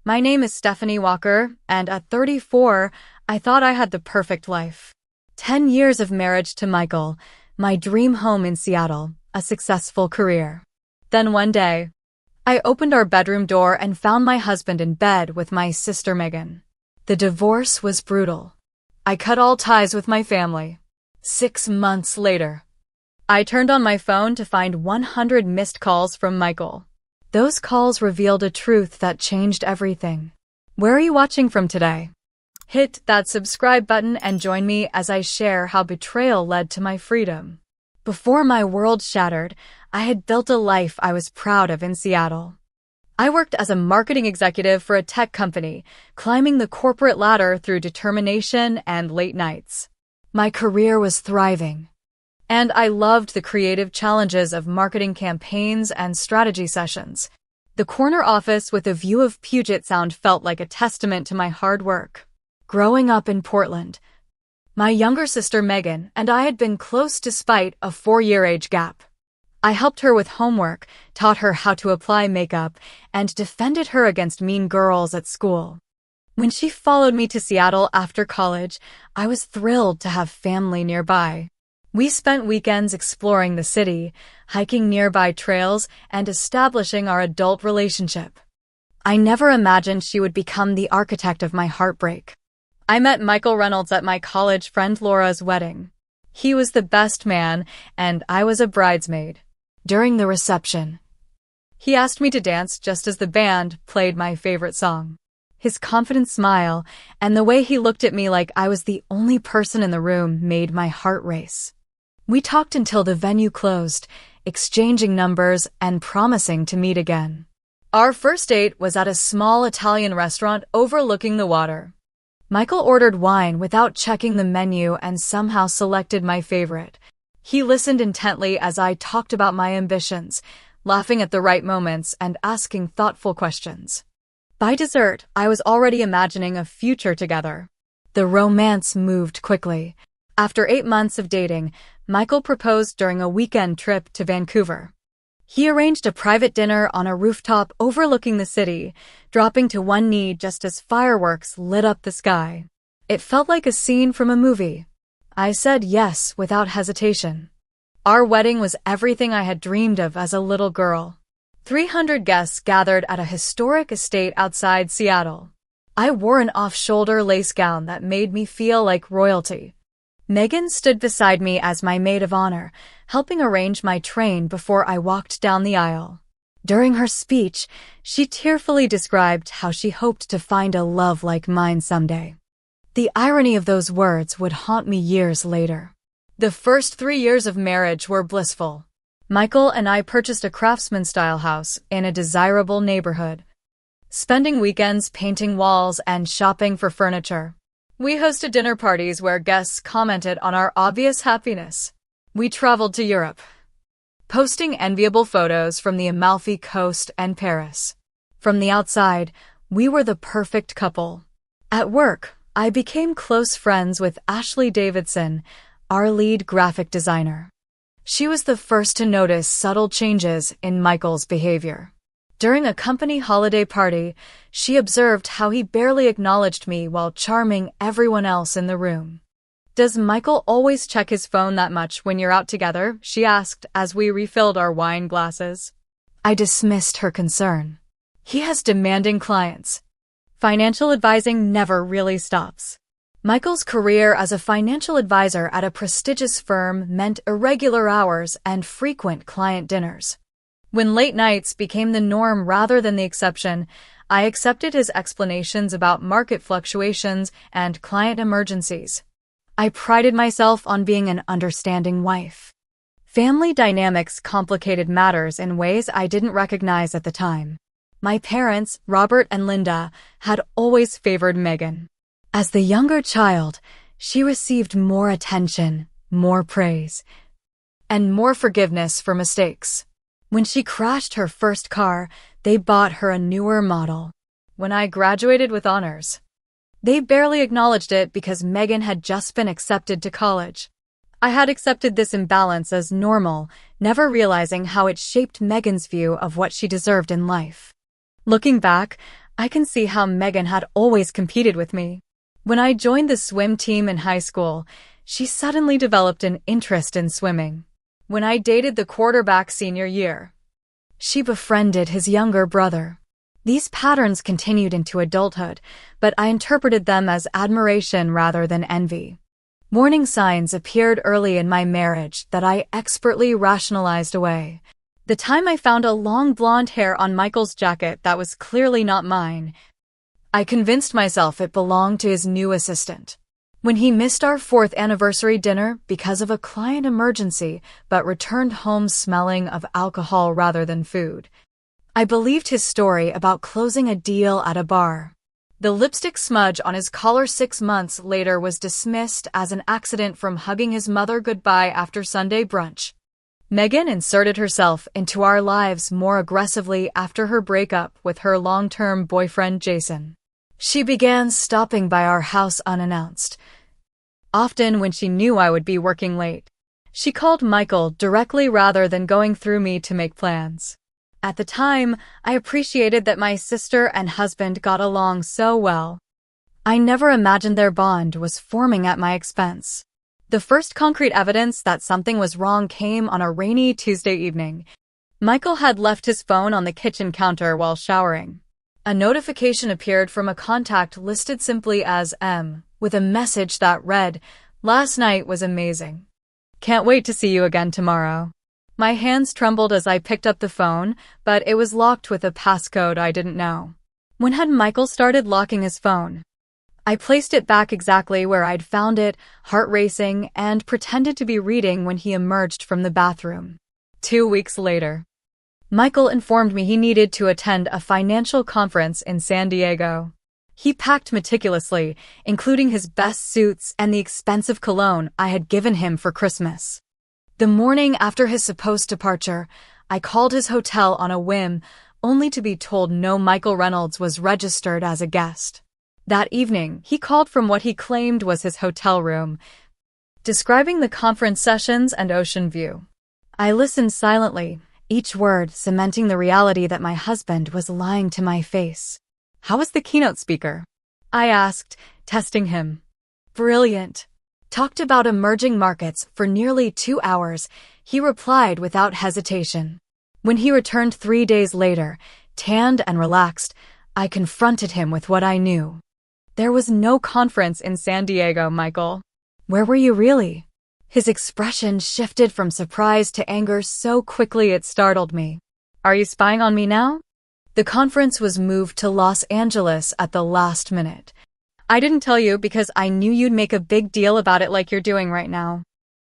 My name is Stephanie Walker, and at 34, I thought I had the perfect life. 10 years of marriage to Michael, my dream home in Seattle, a successful career. Then one day, I opened our bedroom door and found my husband in bed with my sister Megan. The divorce was brutal. I cut all ties with my family. 6 months later, I turned on my phone to find 100 missed calls from Michael. Those calls revealed a truth that changed everything. Where are you watching from today? Hit that subscribe button and join me as I share how betrayal led to my freedom. Before my world shattered, I had built a life I was proud of in Seattle. I worked as a marketing executive for a tech company, climbing the corporate ladder through determination and late nights. My career was thriving, and I loved the creative challenges of marketing campaigns and strategy sessions. The corner office with a view of Puget Sound felt like a testament to my hard work. Growing up in Portland, my younger sister Megan and I had been close despite a 4-year age gap. I helped her with homework, taught her how to apply makeup, and defended her against mean girls at school. When she followed me to Seattle after college, I was thrilled to have family nearby. We spent weekends exploring the city, hiking nearby trails, and establishing our adult relationship. I never imagined she would become the architect of my heartbreak. I met Michael Reynolds at my college friend Laura's wedding. He was the best man, and I was a bridesmaid. During the reception, he asked me to dance just as the band played my favorite song. His confident smile and the way he looked at me like I was the only person in the room made my heart race. We talked until the venue closed, exchanging numbers and promising to meet again. Our first date was at a small Italian restaurant overlooking the water. Michael ordered wine without checking the menu and somehow selected my favorite. He listened intently as I talked about my ambitions, laughing at the right moments and asking thoughtful questions. By dessert, I was already imagining a future together. The romance moved quickly. After 8 months of dating, Michael proposed during a weekend trip to Vancouver. He arranged a private dinner on a rooftop overlooking the city, dropping to one knee just as fireworks lit up the sky. It felt like a scene from a movie. I said yes without hesitation. Our wedding was everything I had dreamed of as a little girl. 300 guests gathered at a historic estate outside Seattle. I wore an off-shoulder lace gown that made me feel like royalty. Megan stood beside me as my maid of honor, helping arrange my train before I walked down the aisle. During her speech, she tearfully described how she hoped to find a love like mine someday. The irony of those words would haunt me years later. The first 3 years of marriage were blissful. Michael and I purchased a craftsman-style house in a desirable neighborhood, spending weekends painting walls and shopping for furniture. We hosted dinner parties where guests commented on our obvious happiness. We traveled to Europe, posting enviable photos from the Amalfi Coast and Paris. From the outside, we were the perfect couple. At work, I became close friends with Ashley Davidson, our lead graphic designer. She was the first to notice subtle changes in Michael's behavior. During a company holiday party, she observed how he barely acknowledged me while charming everyone else in the room. "Does Michael always check his phone that much when you're out together?" she asked as we refilled our wine glasses. I dismissed her concern. "He has demanding clients. Financial advising never really stops." Michael's career as a financial advisor at a prestigious firm meant irregular hours and frequent client dinners. When late nights became the norm rather than the exception, I accepted his explanations about market fluctuations and client emergencies. I prided myself on being an understanding wife. Family dynamics complicated matters in ways I didn't recognize at the time. My parents, Robert and Linda, had always favored Megan. As the younger child, she received more attention, more praise, and more forgiveness for mistakes. When she crashed her first car, they bought her a newer model. When I graduated with honors, they barely acknowledged it because Megan had just been accepted to college. I had accepted this imbalance as normal, never realizing how it shaped Megan's view of what she deserved in life. Looking back, I can see how Megan had always competed with me. When I joined the swim team in high school, she suddenly developed an interest in swimming. When I dated the quarterback senior year, she befriended his younger brother. These patterns continued into adulthood, but I interpreted them as admiration rather than envy. Warning signs appeared early in my marriage that I expertly rationalized away. The time I found a long blonde hair on Michael's jacket that was clearly not mine, I convinced myself it belonged to his new assistant. When he missed our 4th anniversary dinner because of a client emergency but returned home smelling of alcohol rather than food, I believed his story about closing a deal at a bar. The lipstick smudge on his collar 6 months later was dismissed as an accident from hugging his mother goodbye after Sunday brunch. Megan inserted herself into our lives more aggressively after her breakup with her long-term boyfriend Jason. She began stopping by our house unannounced, often when she knew I would be working late. She called Michael directly rather than going through me to make plans. At the time, I appreciated that my sister and husband got along so well. I never imagined their bond was forming at my expense. The first concrete evidence that something was wrong came on a rainy Tuesday evening. Michael had left his phone on the kitchen counter while showering. A notification appeared from a contact listed simply as M, with a message that read, "Last night was amazing. Can't wait to see you again tomorrow." My hands trembled as I picked up the phone, but it was locked with a passcode I didn't know. When had Michael started locking his phone? I placed it back exactly where I'd found it, heart racing, and pretended to be reading when he emerged from the bathroom. 2 weeks later, Michael informed me he needed to attend a financial conference in San Diego. He packed meticulously, including his best suits and the expensive cologne I had given him for Christmas. The morning after his supposed departure, I called his hotel on a whim, only to be told no Michael Reynolds was registered as a guest. That evening, he called from what he claimed was his hotel room, describing the conference sessions and ocean view. I listened silently, each word cementing the reality that my husband was lying to my face. "How was the keynote speaker?" I asked, testing him. "Brilliant. Talked about emerging markets for nearly 2 hours," he replied without hesitation. When he returned 3 days later, tanned and relaxed, I confronted him with what I knew. "There was no conference in San Diego, Michael. Where were you really?" His expression shifted from surprise to anger so quickly it startled me. "Are you spying on me now?" The conference was moved to Los Angeles at the last minute. "I didn't tell you because I knew you'd make a big deal about it like you're doing right now."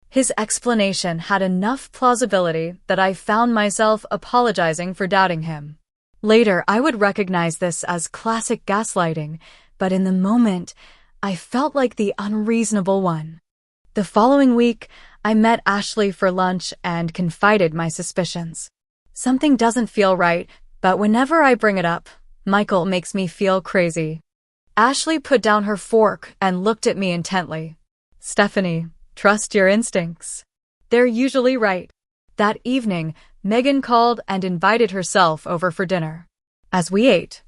His explanation had enough plausibility that I found myself apologizing for doubting him. Later, I would recognize this as classic gaslighting, but in the moment, I felt like the unreasonable one. The following week, I met Ashley for lunch and confided my suspicions. "Something doesn't feel right, but whenever I bring it up, Michael makes me feel crazy." Ashley put down her fork and looked at me intently. "Stephanie, trust your instincts. They're usually right." That evening, Megan called and invited herself over for dinner. As we ate,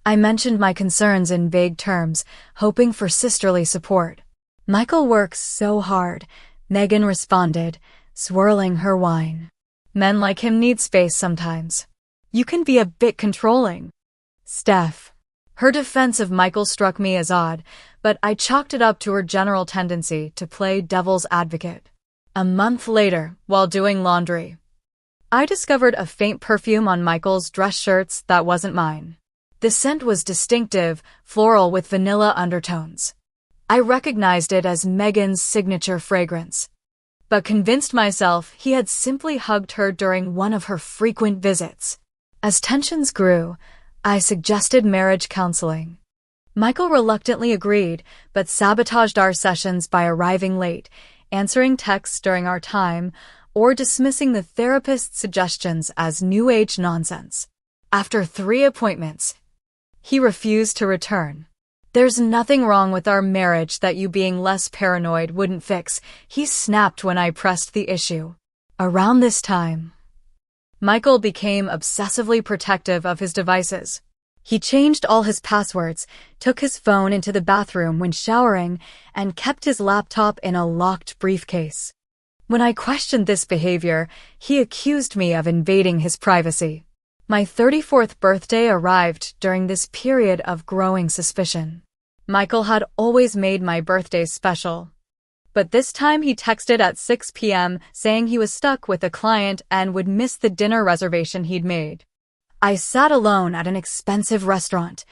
I mentioned my concerns in vague terms, hoping for sisterly support. "Michael works so hard," Megan responded, swirling her wine. "Men like him need space sometimes. You can be a bit controlling." "Steph." Her defense of Michael struck me as odd, but I chalked it up to her general tendency to play devil's advocate. A month later, while doing laundry, I discovered a faint perfume on Michael's dress shirts that wasn't mine. The scent was distinctive, floral with vanilla undertones. I recognized it as Megan's signature fragrance, but convinced myself he had simply hugged her during one of her frequent visits. As tensions grew, I suggested marriage counseling. Michael reluctantly agreed, but sabotaged our sessions by arriving late, answering texts during our time, or dismissing the therapist's suggestions as new age nonsense. After 3 appointments, he refused to return. "There's nothing wrong with our marriage that you being less paranoid wouldn't fix," he snapped when I pressed the issue. Around this time, Michael became obsessively protective of his devices. He changed all his passwords, took his phone into the bathroom when showering, and kept his laptop in a locked briefcase. When I questioned this behavior, he accused me of invading his privacy. My 34th birthday arrived during this period of growing suspicion. Michael had always made my birthdays special. But this time he texted at 6 p.m. saying he was stuck with a client and would miss the dinner reservation he'd made. I sat alone at an expensive restaurant,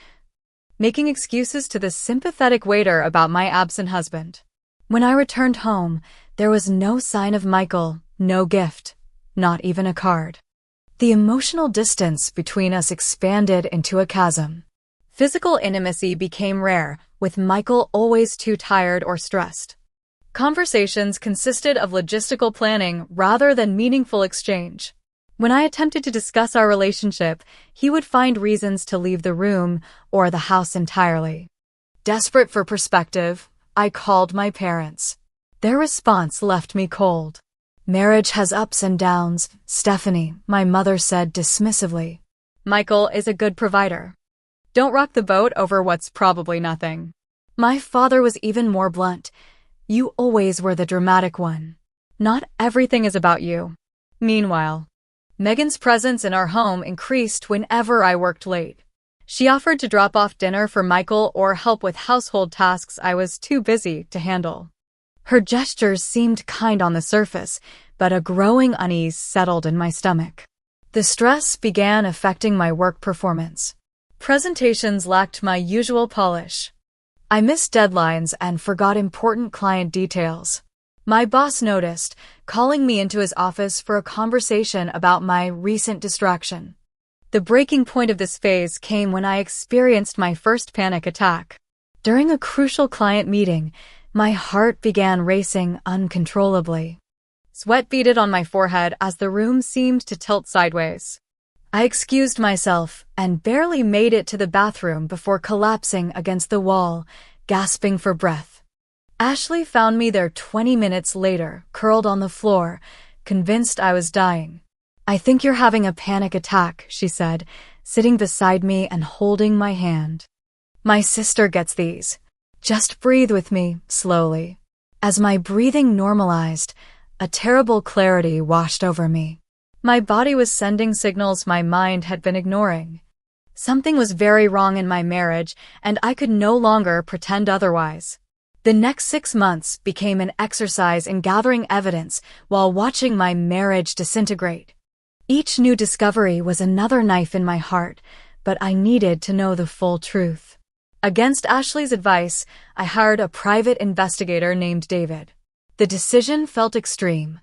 making excuses to the sympathetic waiter about my absent husband. When I returned home, there was no sign of Michael, no gift, not even a card. The emotional distance between us expanded into a chasm. Physical intimacy became rare, with Michael always too tired or stressed. Conversations consisted of logistical planning rather than meaningful exchange. When I attempted to discuss our relationship, he would find reasons to leave the room or the house entirely. Desperate for perspective, I called my parents. Their response left me cold. "Marriage has ups and downs, Stephanie," my mother said dismissively. "Michael is a good provider. Don't rock the boat over what's probably nothing." My father was even more blunt. "You always were the dramatic one. Not everything is about you." Meanwhile, Megan's presence in our home increased whenever I worked late. She offered to drop off dinner for Michael or help with household tasks I was too busy to handle. Her gestures seemed kind on the surface, but a growing unease settled in my stomach. The stress began affecting my work performance. Presentations lacked my usual polish. I missed deadlines and forgot important client details. My boss noticed, calling me into his office for a conversation about my recent distraction. The breaking point of this phase came when I experienced my first panic attack. During a crucial client meeting, my heart began racing uncontrollably. Sweat beaded on my forehead as the room seemed to tilt sideways. I excused myself and barely made it to the bathroom before collapsing against the wall, gasping for breath. Ashley found me there 20 minutes later, curled on the floor, convinced I was dying. "I think you're having a panic attack," she said, sitting beside me and holding my hand. "My sister gets these. Just breathe with me, slowly." As my breathing normalized, a terrible clarity washed over me. My body was sending signals my mind had been ignoring. Something was very wrong in my marriage, and I could no longer pretend otherwise. The next 6 months became an exercise in gathering evidence while watching my marriage disintegrate. Each new discovery was another knife in my heart, but I needed to know the full truth. Against Ashley's advice, I hired a private investigator named David. The decision felt extreme,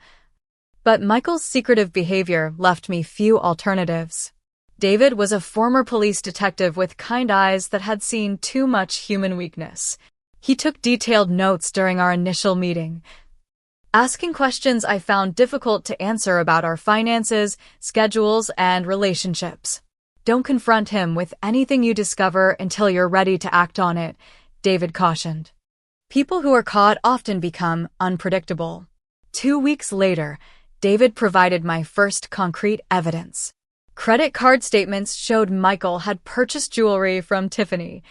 but Michael's secretive behavior left me few alternatives. David was a former police detective with kind eyes that had seen too much human weakness. He took detailed notes during our initial meeting, asking questions I found difficult to answer about our finances, schedules, and relationships. "Don't confront him with anything you discover until you're ready to act on it," David cautioned. People who are caught often become unpredictable. 2 weeks later, David provided my first concrete evidence. Credit card statements showed Michael had purchased jewelry from Tiffany,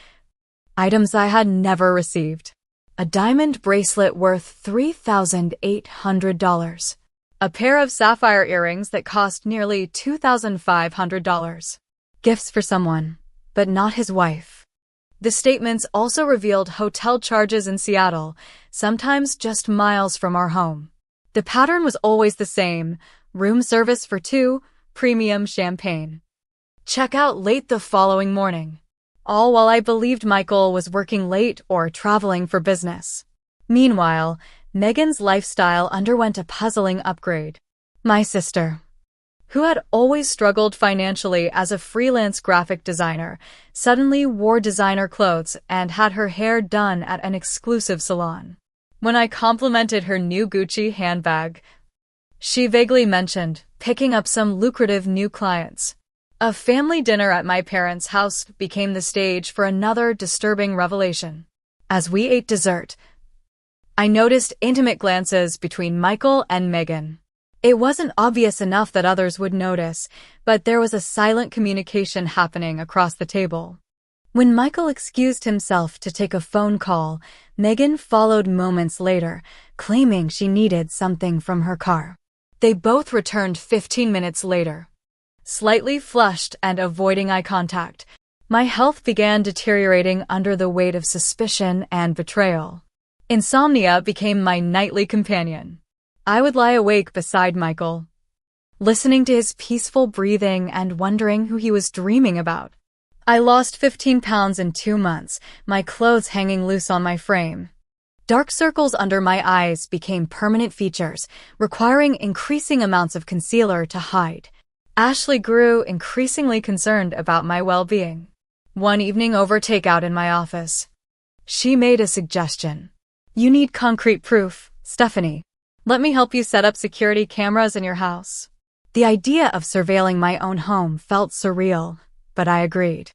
items I had never received. A diamond bracelet worth $3,800. A pair of sapphire earrings that cost nearly $2,500. Gifts for someone, but not his wife. The statements also revealed hotel charges in Seattle, sometimes just miles from our home. The pattern was always the same: room service for 2, premium champagne. Checkout late the following morning. All while I believed Michael was working late or traveling for business. Meanwhile, Megan's lifestyle underwent a puzzling upgrade. My sister, who had always struggled financially as a freelance graphic designer, suddenly wore designer clothes and had her hair done at an exclusive salon. When I complimented her new Gucci handbag, she vaguely mentioned picking up some lucrative new clients. A family dinner at my parents' house became the stage for another disturbing revelation. As we ate dessert, I noticed intimate glances between Michael and Megan. It wasn't obvious enough that others would notice, but there was a silent communication happening across the table. When Michael excused himself to take a phone call, Megan followed moments later, claiming she needed something from her car. They both returned 15 minutes later. Slightly flushed and avoiding eye contact, my health began deteriorating under the weight of suspicion and betrayal. Insomnia became my nightly companion. I would lie awake beside Michael, listening to his peaceful breathing and wondering who he was dreaming about. I lost 15 pounds in 2 months, my clothes hanging loose on my frame. Dark circles under my eyes became permanent features, requiring increasing amounts of concealer to hide. Ashley grew increasingly concerned about my well-being. One evening over takeout in my office, she made a suggestion. "You need concrete proof, Stephanie. Let me help you set up security cameras in your house." The idea of surveilling my own home felt surreal, but I agreed.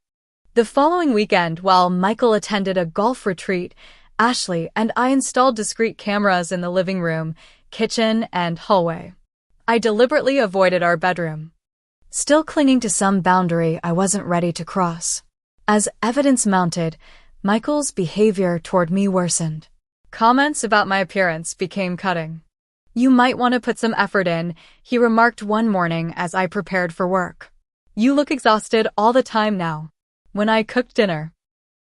The following weekend, while Michael attended a golf retreat, Ashley and I installed discrete cameras in the living room, kitchen, and hallway. I deliberately avoided our bedroom, still clinging to some boundary I wasn't ready to cross. As evidence mounted, Michael's behavior toward me worsened. Comments about my appearance became cutting. "You might want to put some effort in," he remarked one morning as I prepared for work. "You look exhausted all the time now." When I cooked dinner,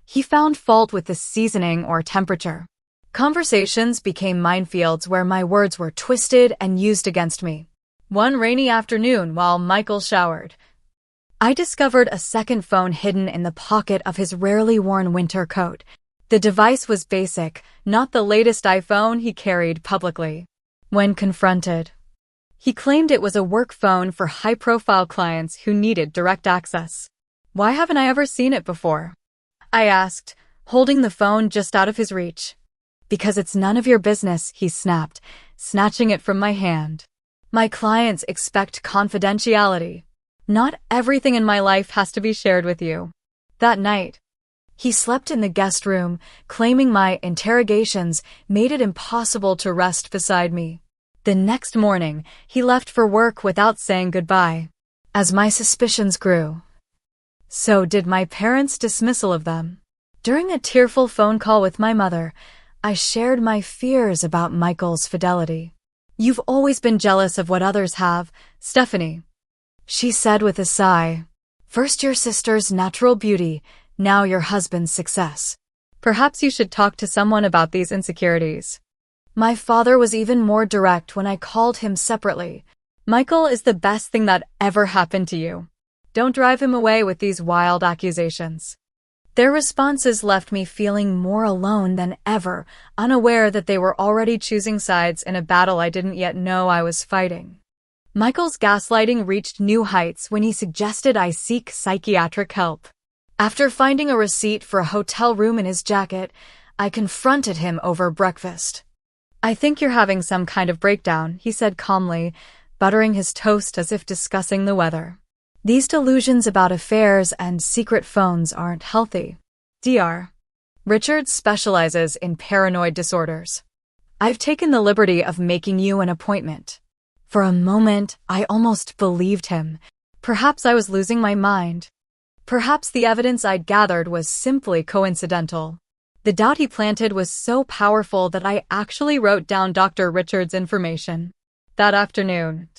he found fault with the seasoning or temperature. Conversations became minefields where my words were twisted and used against me. One rainy afternoon while Michael showered, I discovered a second phone hidden in the pocket of his rarely worn winter coat. The device was basic, not the latest iPhone he carried publicly. When confronted, he claimed it was a work phone for high-profile clients who needed direct access. "Why haven't I ever seen it before?" I asked, holding the phone just out of his reach. "Because it's none of your business," he snapped, snatching it from my hand. "My clients expect confidentiality. Not everything in my life has to be shared with you." That night, he slept in the guest room, claiming my interrogations made it impossible to rest beside me. The next morning, he left for work without saying goodbye. As my suspicions grew, so did my parents' dismissal of them. During a tearful phone call with my mother, I shared my fears about Michael's fidelity. "You've always been jealous of what others have, Stephanie," she said with a sigh. "First your sister's natural beauty, now your husband's success. Perhaps you should talk to someone about these insecurities." My father was even more direct when I called him separately. "Michael is the best thing that ever happened to you. Don't drive him away with these wild accusations." Their responses left me feeling more alone than ever, unaware that they were already choosing sides in a battle I didn't yet know I was fighting. Michael's gaslighting reached new heights when he suggested I seek psychiatric help. After finding a receipt for a hotel room in his jacket, I confronted him over breakfast. "I think you're having some kind of breakdown," he said calmly, buttering his toast as if discussing the weather. "These delusions about affairs and secret phones aren't healthy." Dr. Richards specializes in paranoid disorders. "I've taken the liberty of making you an appointment." For a moment, I almost believed him. Perhaps I was losing my mind. Perhaps the evidence I'd gathered was simply coincidental. The doubt he planted was so powerful that I actually wrote down Dr. Richards' information. That afternoon,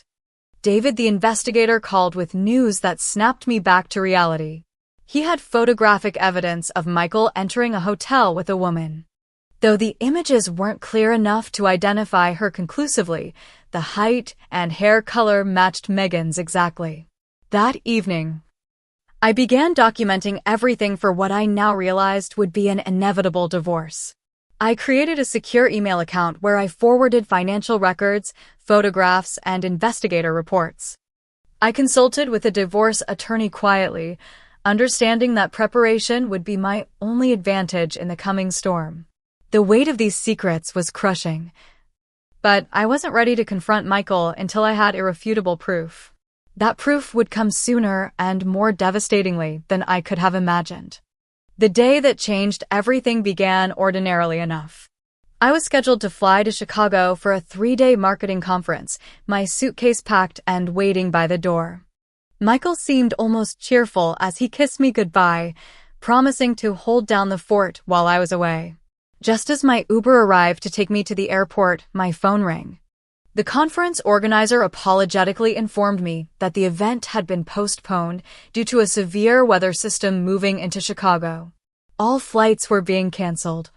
David the investigator called with news that snapped me back to reality. He had photographic evidence of Michael entering a hotel with a woman. Though the images weren't clear enough to identify her conclusively, the height and hair color matched Megan's exactly. That evening, I began documenting everything for what I now realized would be an inevitable divorce. I created a secure email account where I forwarded financial records, photographs, and investigator reports. I consulted with a divorce attorney quietly, understanding that preparation would be my only advantage in the coming storm. The weight of these secrets was crushing, but I wasn't ready to confront Michael until I had irrefutable proof. That proof would come sooner and more devastatingly than I could have imagined. The day that changed everything began ordinarily enough. I was scheduled to fly to Chicago for a 3-day marketing conference, my suitcase packed and waiting by the door. Michael seemed almost cheerful as he kissed me goodbye, promising to hold down the fort while I was away. Just as my Uber arrived to take me to the airport, my phone rang. The conference organizer apologetically informed me that the event had been postponed due to a severe weather system moving into Chicago. All flights were being canceled,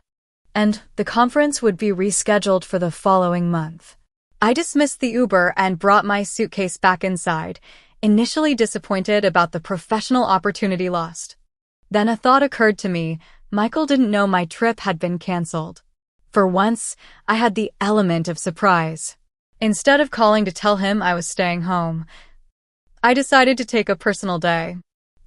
and the conference would be rescheduled for the following month. I dismissed the Uber and brought my suitcase back inside, initially disappointed about the professional opportunity lost. Then a thought occurred to me. Michael didn't know my trip had been canceled. For once, I had the element of surprise. Instead of calling to tell him I was staying home, I decided to take a personal day.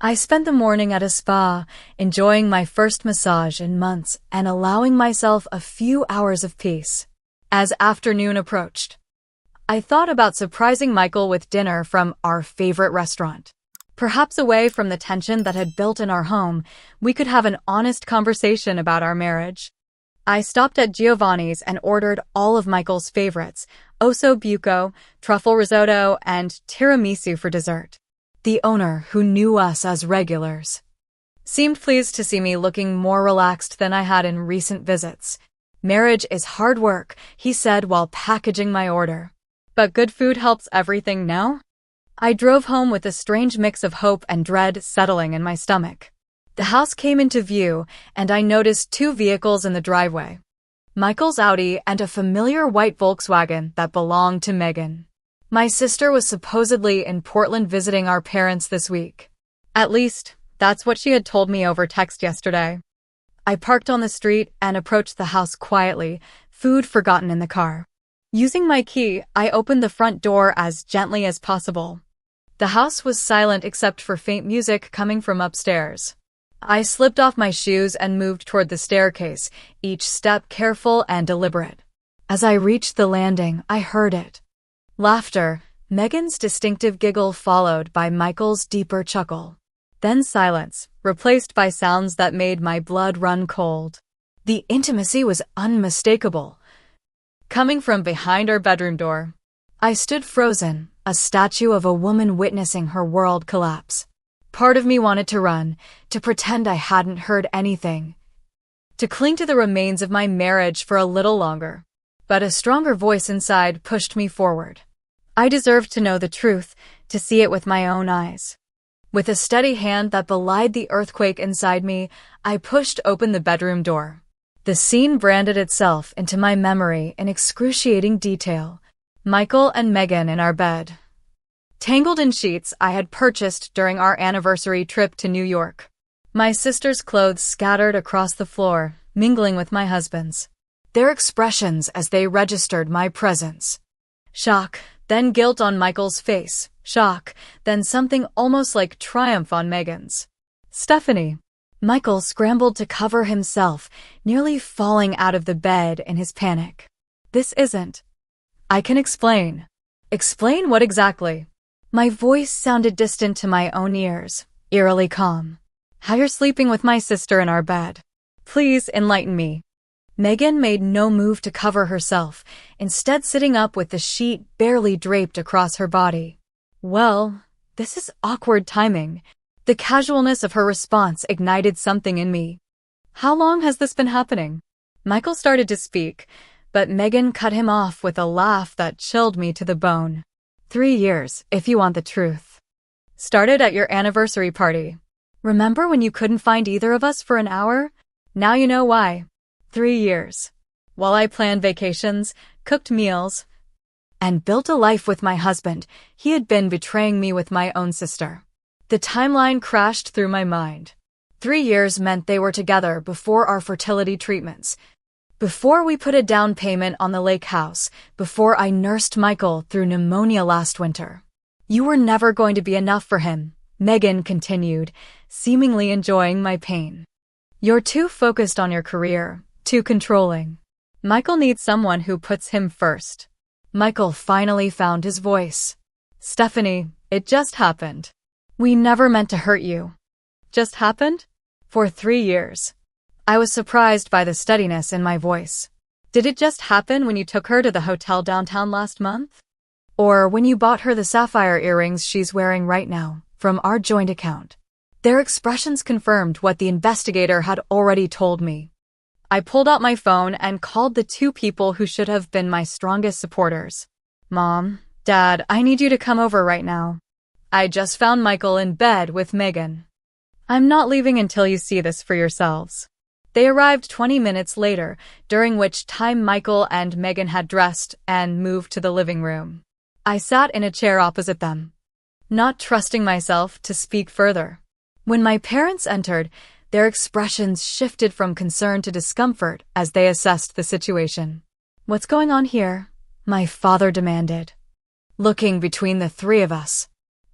I spent the morning at a spa, enjoying my first massage in months and allowing myself a few hours of peace. As afternoon approached, I thought about surprising Michael with dinner from our favorite restaurant. Perhaps away from the tension that had built in our home, we could have an honest conversation about our marriage. I stopped at Giovanni's and ordered all of Michael's favorites, osso buco, truffle risotto, and tiramisu for dessert. The owner, who knew us as regulars, seemed pleased to see me looking more relaxed than I had in recent visits. "Marriage is hard work," he said while packaging my order. "But good food helps everything, no?" I drove home with a strange mix of hope and dread settling in my stomach. The house came into view, and I noticed 2 vehicles in the driveway: Michael's Audi and a familiar white Volkswagen that belonged to Megan. My sister was supposedly in Portland visiting our parents this week. At least, that's what she had told me over text yesterday. I parked on the street and approached the house quietly, food forgotten in the car. Using my key, I opened the front door as gently as possible. The house was silent except for faint music coming from upstairs. I slipped off my shoes and moved toward the staircase, each step careful and deliberate. As I reached the landing, I heard it. Laughter, Megan's distinctive giggle followed by Michael's deeper chuckle. Then silence, replaced by sounds that made my blood run cold. The intimacy was unmistakable, coming from behind our bedroom door. I stood frozen, a statue of a woman witnessing her world collapse. Part of me wanted to run, to pretend I hadn't heard anything, to cling to the remains of my marriage for a little longer. But a stronger voice inside pushed me forward. I deserved to know the truth, to see it with my own eyes. With a steady hand that belied the earthquake inside me, I pushed open the bedroom door. The scene branded itself into my memory in excruciating detail. Michael and Megan in our bed, tangled in sheets I had purchased during our anniversary trip to New York. My sister's clothes scattered across the floor, mingling with my husband's. Their expressions as they registered my presence. Shock, then guilt on Michael's face. Shock, then something almost like triumph on Megan's. "Stephanie." Michael scrambled to cover himself, nearly falling out of the bed in his panic. "This isn't." "I can explain." "Explain what exactly?" My voice sounded distant to my own ears, eerily calm. "How you're sleeping with my sister in our bed. Please enlighten me." Megan made no move to cover herself, instead sitting up with the sheet barely draped across her body. Well, this is awkward timing. The casualness of her response ignited something in me. "How long has this been happening?" Michael started to speak, but Megan cut him off with a laugh that chilled me to the bone. 3 years, if you want the truth. Started at your anniversary party. Remember when you couldn't find either of us for an hour? Now you know why. 3 years. While I planned vacations, cooked meals, and built a life with my husband, he had been betraying me with my own sister. The timeline crashed through my mind. 3 years meant they were together before our fertility treatments, before we put a down payment on the lake house, before I nursed Michael through pneumonia last winter. "You were never going to be enough for him," Megan continued, seemingly enjoying my pain. "You're too focused on your career, too controlling. Michael needs someone who puts him first." Michael finally found his voice. "Stephanie, it just happened. We never meant to hurt you." "Just happened?" "For 3 years." I was surprised by the steadiness in my voice. Did it just happen when you took her to the hotel downtown last month? Or when you bought her the sapphire earrings she's wearing right now, from our joint account? Their expressions confirmed what the investigator had already told me. I pulled out my phone and called the two people who should have been my strongest supporters. Mom, Dad, I need you to come over right now. I just found Michael in bed with Megan. I'm not leaving until you see this for yourselves. They arrived 20 minutes later, during which time Michael and Megan had dressed and moved to the living room. I sat in a chair opposite them, not trusting myself to speak further. When my parents entered, their expressions shifted from concern to discomfort as they assessed the situation. What's going on here? My father demanded, looking between the three of us.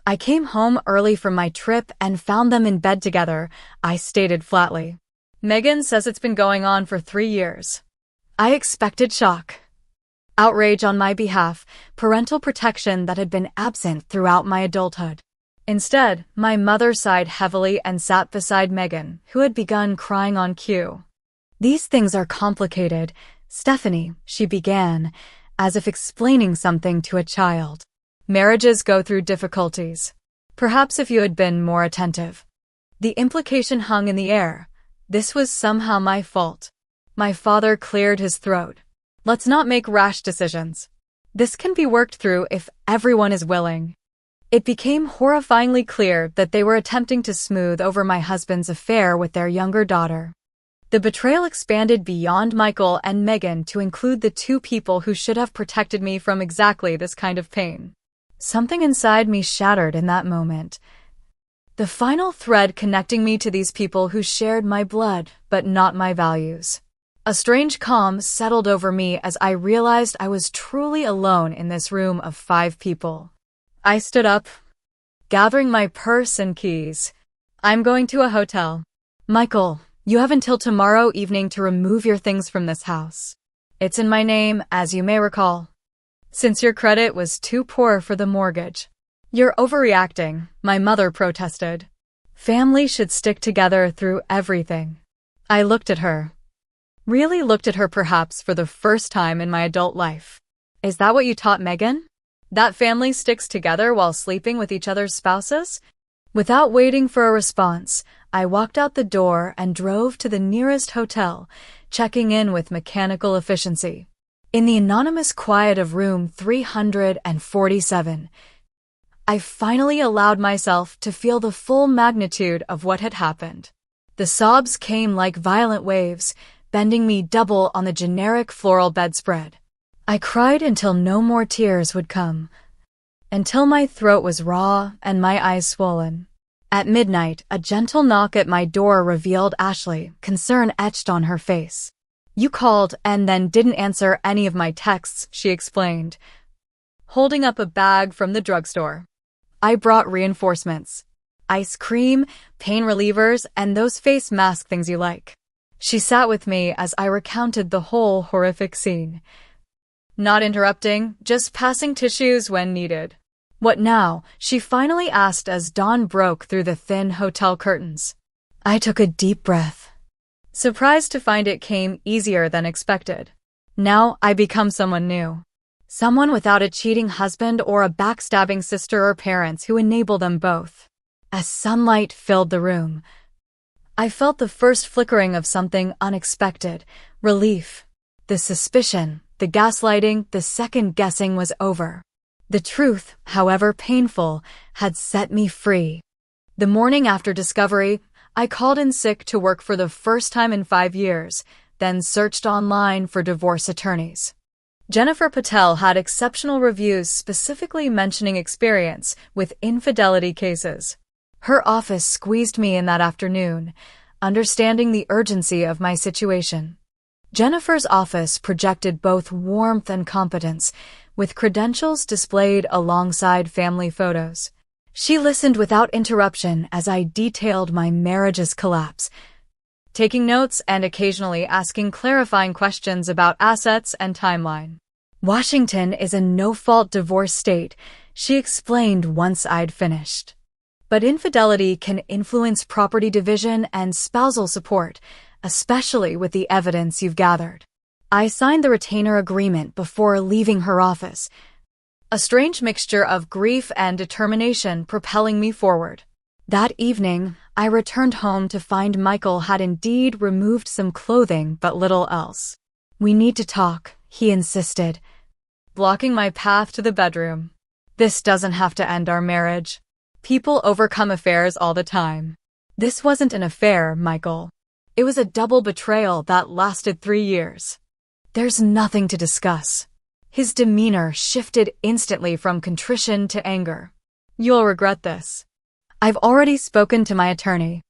I came home early from my trip and found them in bed together, I stated flatly. Megan says it's been going on for 3 years. I expected shock, outrage on my behalf, parental protection that had been absent throughout my adulthood. Instead, my mother sighed heavily and sat beside Megan, who had begun crying on cue. These things are complicated, Stephanie, she began, as if explaining something to a child. Marriages go through difficulties. Perhaps if you had been more attentive. The implication hung in the air. This was somehow my fault. My father cleared his throat. Let's not make rash decisions. This can be worked through if everyone is willing. It became horrifyingly clear that they were attempting to smooth over my husband's affair with their younger daughter. The betrayal expanded beyond Michael and Megan to include the two people who should have protected me from exactly this kind of pain. Something inside me shattered in that moment. The final thread connecting me to these people who shared my blood, but not my values. A strange calm settled over me as I realized I was truly alone in this room of 5 people. I stood up, gathering my purse and keys. I'm going to a hotel. Michael, you have until tomorrow evening to remove your things from this house. It's in my name, as you may recall. Since your credit was too poor for the mortgage. You're overreacting, my mother protested. Family should stick together through everything. I looked at her. Really looked at her perhaps for the first time in my adult life. Is that what you taught Megan? That family sticks together while sleeping with each other's spouses? Without waiting for a response, I walked out the door and drove to the nearest hotel, checking in with mechanical efficiency. In the anonymous quiet of room 347, I finally allowed myself to feel the full magnitude of what had happened. The sobs came like violent waves, bending me double on the generic floral bedspread. I cried until no more tears would come, until my throat was raw and my eyes swollen. At midnight, a gentle knock at my door revealed Ashley, concern etched on her face. You called and then didn't answer any of my texts, she explained, holding up a bag from the drugstore. I brought reinforcements. Ice cream, pain relievers, and those face mask things you like. She sat with me as I recounted the whole horrific scene. Not interrupting, just passing tissues when needed. What now? She finally asked as dawn broke through the thin hotel curtains. I took a deep breath, surprised to find it came easier than expected. Now I become someone new. Someone without a cheating husband or a backstabbing sister or parents who enable them both. As sunlight filled the room, I felt the first flickering of something unexpected, relief. The suspicion, the gaslighting, the second-guessing was over. The truth, however painful, had set me free. The morning after discovery, I called in sick to work for the first time in 5 years, then searched online for divorce attorneys. Jennifer Patel had exceptional reviews specifically mentioning experience with infidelity cases. Her office squeezed me in that afternoon, understanding the urgency of my situation. Jennifer's office projected both warmth and competence, with credentials displayed alongside family photos. She listened without interruption as I detailed my marriage's collapse, taking notes and occasionally asking clarifying questions about assets and timeline. Washington is a no-fault divorce state, she explained once I'd finished. But infidelity can influence property division and spousal support, especially with the evidence you've gathered. I signed the retainer agreement before leaving her office, a strange mixture of grief and determination propelling me forward. That evening, I returned home to find Michael had indeed removed some clothing but little else. "We need to talk," he insisted, blocking my path to the bedroom. "This doesn't have to end our marriage. People overcome affairs all the time. This wasn't an affair, Michael. It was a double betrayal that lasted 3 years. There's nothing to discuss." His demeanor shifted instantly from contrition to anger. "You'll regret this. I've already spoken to my attorney.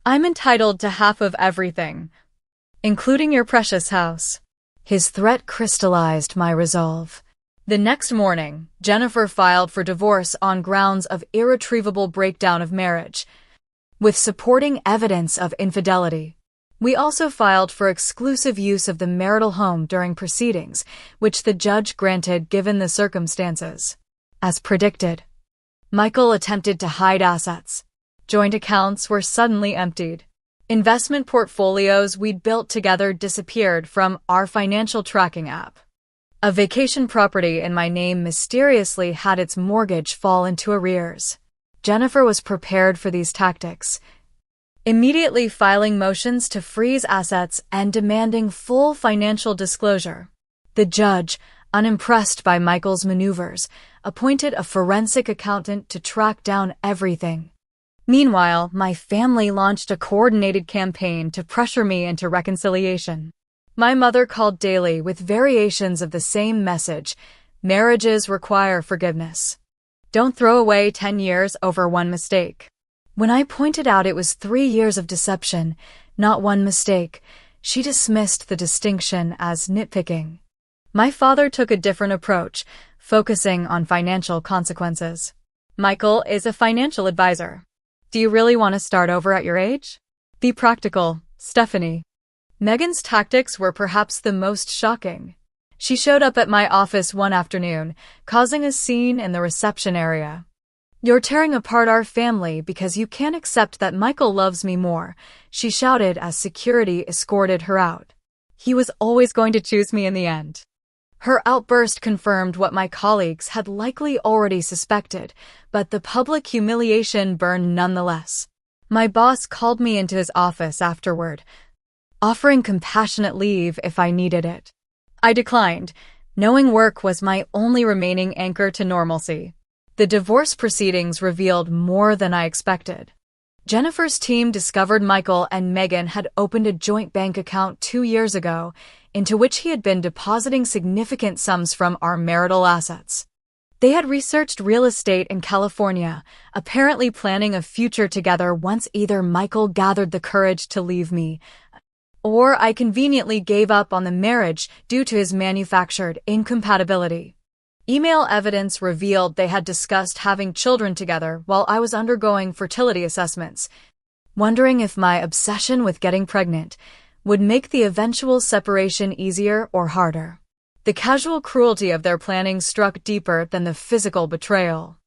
I'm entitled to half of everything, including your precious house." His threat crystallized my resolve. The next morning, Jennifer filed for divorce on grounds of irretrievable breakdown of marriage, with supporting evidence of infidelity. We also filed for exclusive use of the marital home during proceedings, which the judge granted given the circumstances. As predicted, Michael attempted to hide assets. Joint accounts were suddenly emptied. Investment portfolios we'd built together disappeared from our financial tracking app. A vacation property in my name mysteriously had its mortgage fall into arrears. Jennifer was prepared for these tactics, immediately filing motions to freeze assets and demanding full financial disclosure. The judge, unimpressed by Michael's maneuvers, appointed a forensic accountant to track down everything. Meanwhile, my family launched a coordinated campaign to pressure me into reconciliation. My mother called daily with variations of the same message: marriages require forgiveness. Don't throw away 10 years over one mistake. When I pointed out it was 3 years of deception, not one mistake, she dismissed the distinction as nitpicking. My father took a different approach, focusing on financial consequences. "Michael is a financial advisor. Do you really want to start over at your age? Be practical, Stephanie." Megan's tactics were perhaps the most shocking. She showed up at my office one afternoon, causing a scene in the reception area. "You're tearing apart our family because you can't accept that Michael loves me more," she shouted as security escorted her out. "He was always going to choose me in the end." Her outburst confirmed what my colleagues had likely already suspected, but the public humiliation burned nonetheless. My boss called me into his office afterward, offering compassionate leave if I needed it. I declined, knowing work was my only remaining anchor to normalcy. The divorce proceedings revealed more than I expected. Jennifer's team discovered Michael and Megan had opened a joint bank account 2 years ago, into which he had been depositing significant sums from our marital assets. They had researched real estate in California, apparently planning a future together once either Michael gathered the courage to leave me, or I conveniently gave up on the marriage due to his manufactured incompatibility. Email evidence revealed they had discussed having children together while I was undergoing fertility assessments, wondering if my obsession with getting pregnant would make the eventual separation easier or harder. The casual cruelty of their planning struck deeper than the physical betrayal.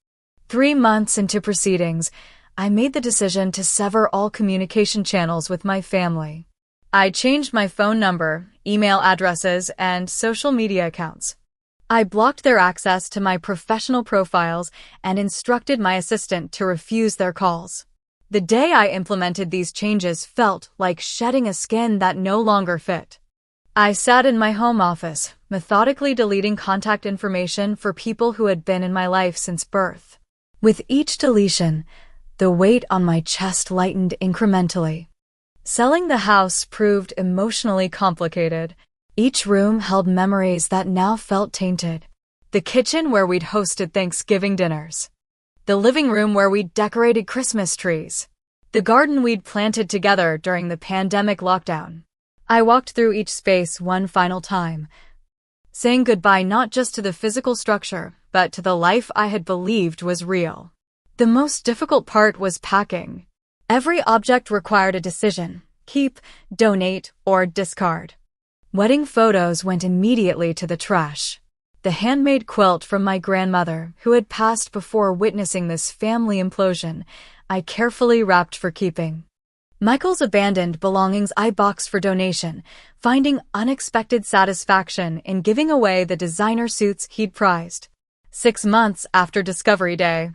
3 months into proceedings, I made the decision to sever all communication channels with my family. I changed my phone number, email addresses, and social media accounts. I blocked their access to my professional profiles and instructed my assistant to refuse their calls. The day I implemented these changes felt like shedding a skin that no longer fit. I sat in my home office, methodically deleting contact information for people who had been in my life since birth. With each deletion, the weight on my chest lightened incrementally. Selling the house proved emotionally complicated. Each room held memories that now felt tainted. The kitchen where we'd hosted Thanksgiving dinners. The living room where we'd decorated Christmas trees. The garden we'd planted together during the pandemic lockdown. I walked through each space one final time, saying goodbye not just to the physical structure, but to the life I had believed was real. The most difficult part was packing. Every object required a decision: keep, donate, or discard. Wedding photos went immediately to the trash. The handmade quilt from my grandmother, who had passed before witnessing this family implosion, I carefully wrapped for keeping. Michael's abandoned belongings I boxed for donation, finding unexpected satisfaction in giving away the designer suits he'd prized. 6 months after Discovery Day,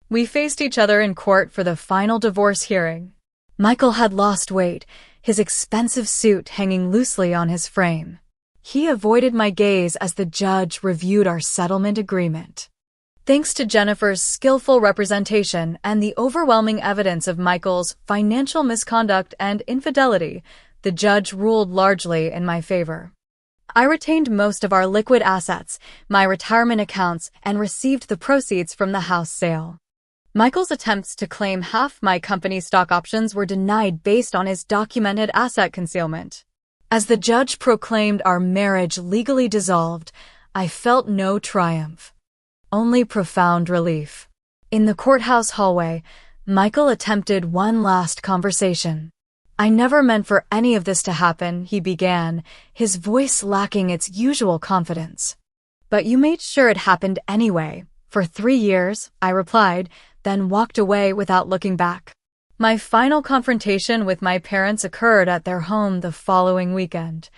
we faced each other in court for the final divorce hearing. Michael had lost weight, his expensive suit hanging loosely on his frame. He avoided my gaze as the judge reviewed our settlement agreement. Thanks to Jennifer's skillful representation and the overwhelming evidence of Michael's financial misconduct and infidelity, the judge ruled largely in my favor. I retained most of our liquid assets, my retirement accounts, and received the proceeds from the house sale. Michael's attempts to claim half my company's stock options were denied based on his documented asset concealment. As the judge proclaimed our marriage legally dissolved, I felt no triumph, only profound relief. In the courthouse hallway, Michael attempted one last conversation. "I never meant for any of this to happen," he began, his voice lacking its usual confidence. "But you made sure it happened anyway. For 3 years," I replied, then walked away without looking back. My final confrontation with my parents occurred at their home the following weekend.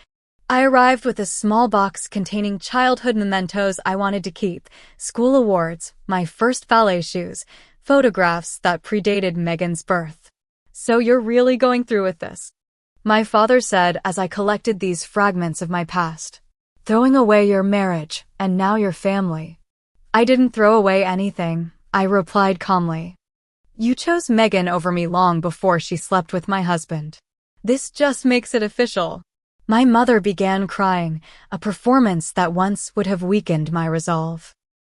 I arrived with a small box containing childhood mementos I wanted to keep, school awards, my first ballet shoes, photographs that predated Megan's birth. "So you're really going through with this?" my father said as I collected these fragments of my past. "Throwing away your marriage, and now your family." "I didn't throw away anything," I replied calmly. "You chose Megan over me long before she slept with my husband. This just makes it official." My mother began crying, a performance that once would have weakened my resolve.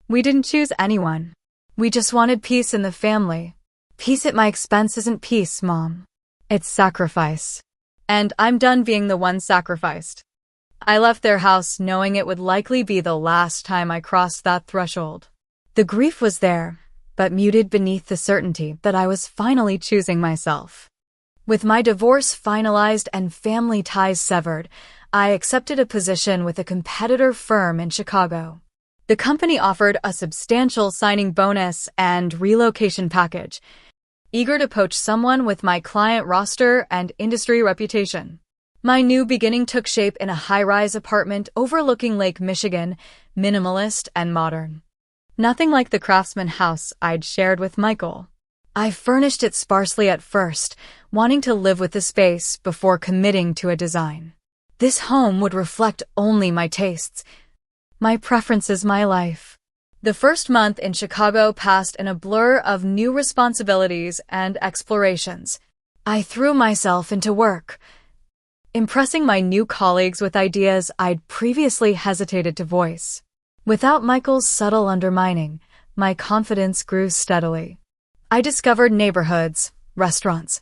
"We didn't choose anyone. We just wanted peace in the family." "Peace at my expense isn't peace, Mom. It's sacrifice. And I'm done being the one sacrificed." I left their house knowing it would likely be the last time I crossed that threshold. The grief was there, but muted beneath the certainty that I was finally choosing myself. With my divorce finalized and family ties severed, I accepted a position with a competitor firm in Chicago. The company offered a substantial signing bonus and relocation package, eager to poach someone with my client roster and industry reputation. My new beginning took shape in a high-rise apartment overlooking Lake Michigan, minimalist and modern. Nothing like the craftsman house I'd shared with Michael. I furnished it sparsely at first, wanting to live with the space before committing to a design. This home would reflect only my tastes, my preferences, my life. The first month in Chicago passed in a blur of new responsibilities and explorations. I threw myself into work, impressing my new colleagues with ideas I'd previously hesitated to voice. Without Michael's subtle undermining, my confidence grew steadily. I discovered neighborhoods, restaurants,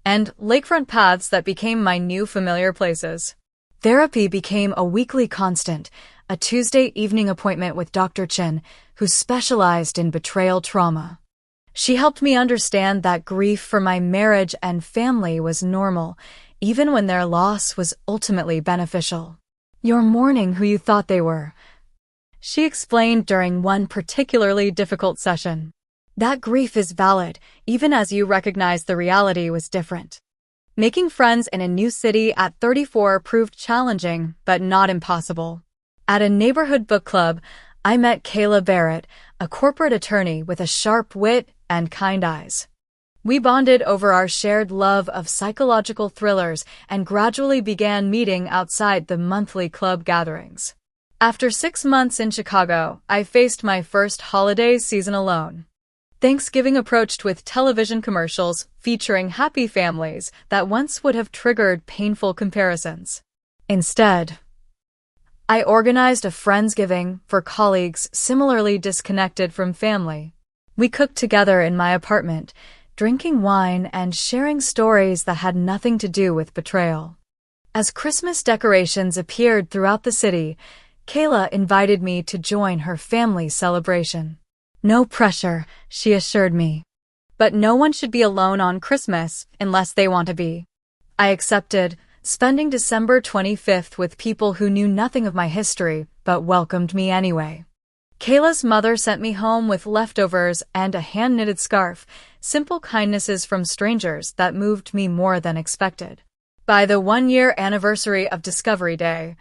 and lakefront paths that became my new familiar places. Therapy became a weekly constant, a Tuesday evening appointment with Dr. Chin, who specialized in betrayal trauma. She helped me understand that grief for my marriage and family was normal, even when their loss was ultimately beneficial. "You're mourning who you thought they were," she explained during one particularly difficult session. "That grief is valid, even as you recognize the reality was different." Making friends in a new city at 34 proved challenging, but not impossible. At a neighborhood book club, I met Kayla Barrett, a corporate attorney with a sharp wit and kind eyes. We bonded over our shared love of psychological thrillers and gradually began meeting outside the monthly club gatherings. After 6 months in Chicago, I faced my first holiday season alone. Thanksgiving approached with television commercials featuring happy families that once would have triggered painful comparisons. Instead, I organized a Friendsgiving for colleagues similarly disconnected from family. We cooked together in my apartment, drinking wine and sharing stories that had nothing to do with betrayal. As Christmas decorations appeared throughout the city, Kayla invited me to join her family's celebration. "No pressure," she assured me. "But no one should be alone on Christmas unless they want to be." I accepted, spending December 25th with people who knew nothing of my history but welcomed me anyway. Kayla's mother sent me home with leftovers and a hand-knitted scarf, simple kindnesses from strangers that moved me more than expected. By the 1-year anniversary of Discovery Day,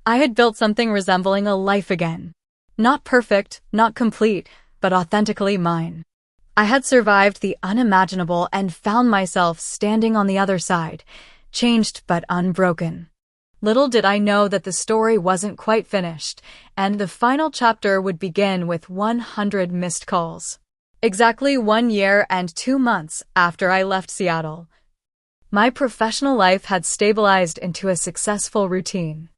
I had built something resembling a life again. Not perfect, not complete, but authentically mine. I had survived the unimaginable and found myself standing on the other side, changed but unbroken. Little did I know that the story wasn't quite finished, and the final chapter would begin with 100 missed calls. Exactly 1 year and 2 months after I left Seattle, my professional life had stabilized into a successful routine.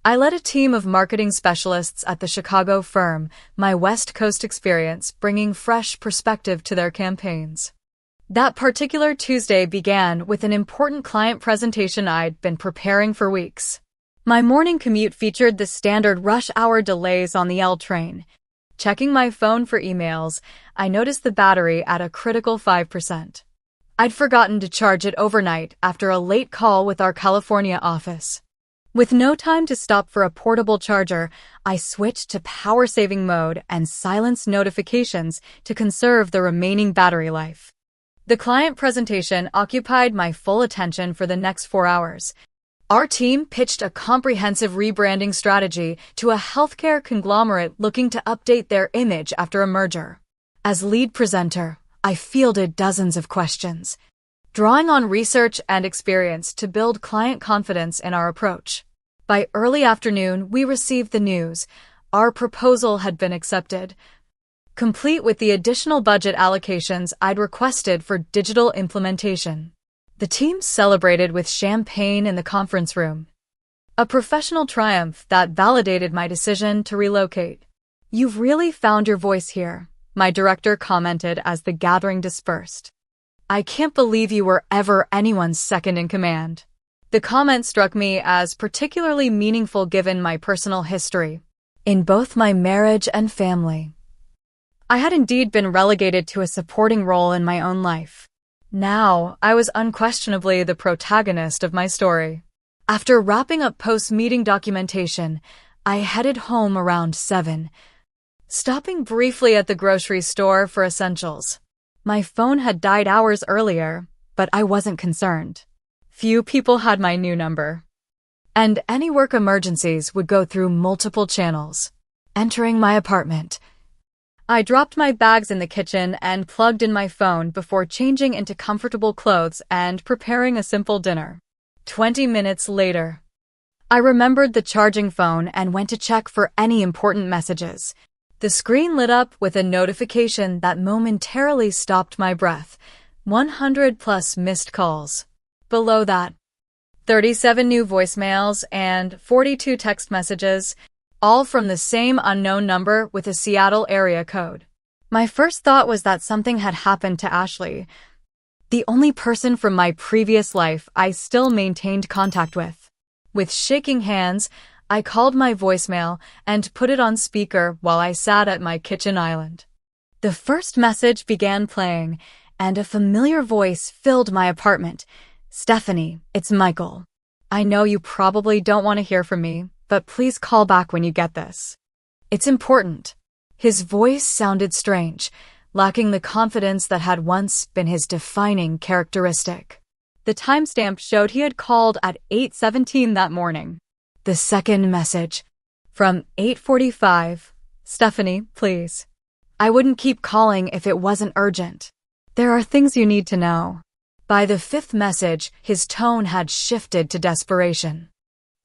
I led a team of marketing specialists at the Chicago firm, my West Coast experience bringing fresh perspective to their campaigns. That particular Tuesday began with an important client presentation I'd been preparing for weeks. My morning commute featured the standard rush hour delays on the L train. Checking my phone for emails, I noticed the battery at a critical 5%. I'd forgotten to charge it overnight after a late call with our California office. With no time to stop for a portable charger, I switched to power-saving mode and silenced notifications to conserve the remaining battery life. The client presentation occupied my full attention for the next 4 hours. Our team pitched a comprehensive rebranding strategy to a healthcare conglomerate looking to update their image after a merger. As lead presenter, I fielded dozens of questions, drawing on research and experience to build client confidence in our approach. By early afternoon, we received the news. Our proposal had been accepted, complete with the additional budget allocations I'd requested for digital implementation. The team celebrated with champagne in the conference room, a professional triumph that validated my decision to relocate. "You've really found your voice here," my director commented as the gathering dispersed. "I can't believe you were ever anyone's second in command." The comment struck me as particularly meaningful given my personal history in both my marriage and family. I had indeed been relegated to a supporting role in my own life. Now, I was unquestionably the protagonist of my story. After wrapping up post-meeting documentation, I headed home around 7, stopping briefly at the grocery store for essentials. My phone had died hours earlier, but I wasn't concerned. Few people had my new number, and any work emergencies would go through multiple channels. Entering my apartment, I dropped my bags in the kitchen and plugged in my phone before changing into comfortable clothes and preparing a simple dinner. 20 minutes later, I remembered the charging phone and went to check for any important messages. The screen lit up with a notification that momentarily stopped my breath. 100 plus missed calls. Below that, 37 new voicemails and 42 text messages, all from the same unknown number with a Seattle area code. My first thought was that something had happened to Ashley, the only person from my previous life I still maintained contact with. With shaking hands, I called my voicemail and put it on speaker while I sat at my kitchen island. The first message began playing, and a familiar voice filled my apartment. "Stephanie, it's Michael. I know you probably don't want to hear from me, but please call back when you get this. It's important." His voice sounded strange, lacking the confidence that had once been his defining characteristic. The timestamp showed he had called at 8:17 that morning. The second message, from 8:45, "Stephanie, please. I wouldn't keep calling if it wasn't urgent. There are things you need to know." By the fifth message, his tone had shifted to desperation.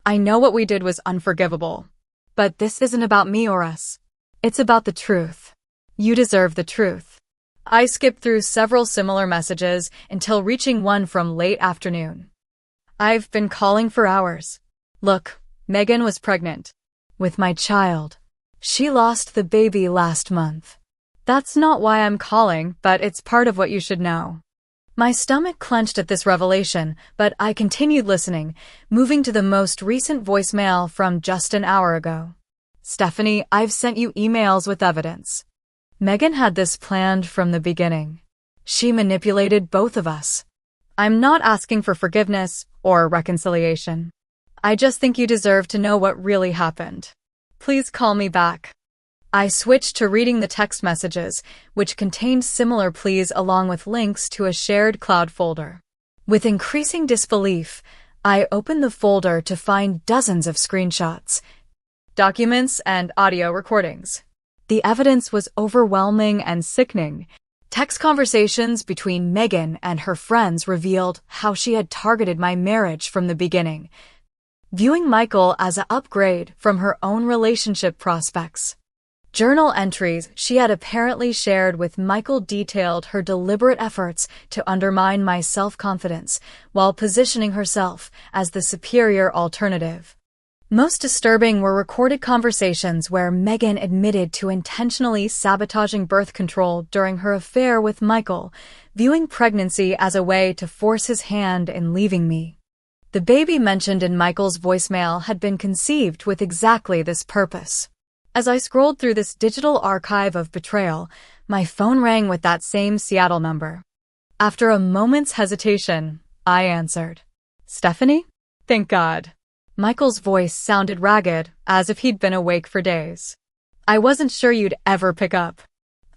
"I know what we did was unforgivable, but this isn't about me or us. It's about the truth. You deserve the truth." I skipped through several similar messages until reaching one from late afternoon. "I've been calling for hours. Look, Megan was pregnant with my child. She lost the baby last month. That's not why I'm calling, but it's part of what you should know." My stomach clenched at this revelation, but I continued listening, moving to the most recent voicemail from just an hour ago. "Stephanie, I've sent you emails with evidence. Megan had this planned from the beginning. She manipulated both of us. I'm not asking for forgiveness or reconciliation. I just think you deserve to know what really happened. Please call me back." I switched to reading the text messages, which contained similar pleas along with links to a shared cloud folder. With increasing disbelief, I opened the folder to find dozens of screenshots, documents, and audio recordings. The evidence was overwhelming and sickening. Text conversations between Megan and her friends revealed how she had targeted my marriage from the beginning, viewing Michael as an upgrade from her own relationship prospects. Journal entries she had apparently shared with Michael detailed her deliberate efforts to undermine my self-confidence while positioning herself as the superior alternative. Most disturbing were recorded conversations where Megan admitted to intentionally sabotaging birth control during her affair with Michael, viewing pregnancy as a way to force his hand in leaving me. The baby mentioned in Michael's voicemail had been conceived with exactly this purpose. As I scrolled through this digital archive of betrayal, my phone rang with that same Seattle number. After a moment's hesitation, I answered. "Stephanie? Thank God." Michael's voice sounded ragged, as if he'd been awake for days. "I wasn't sure you'd ever pick up.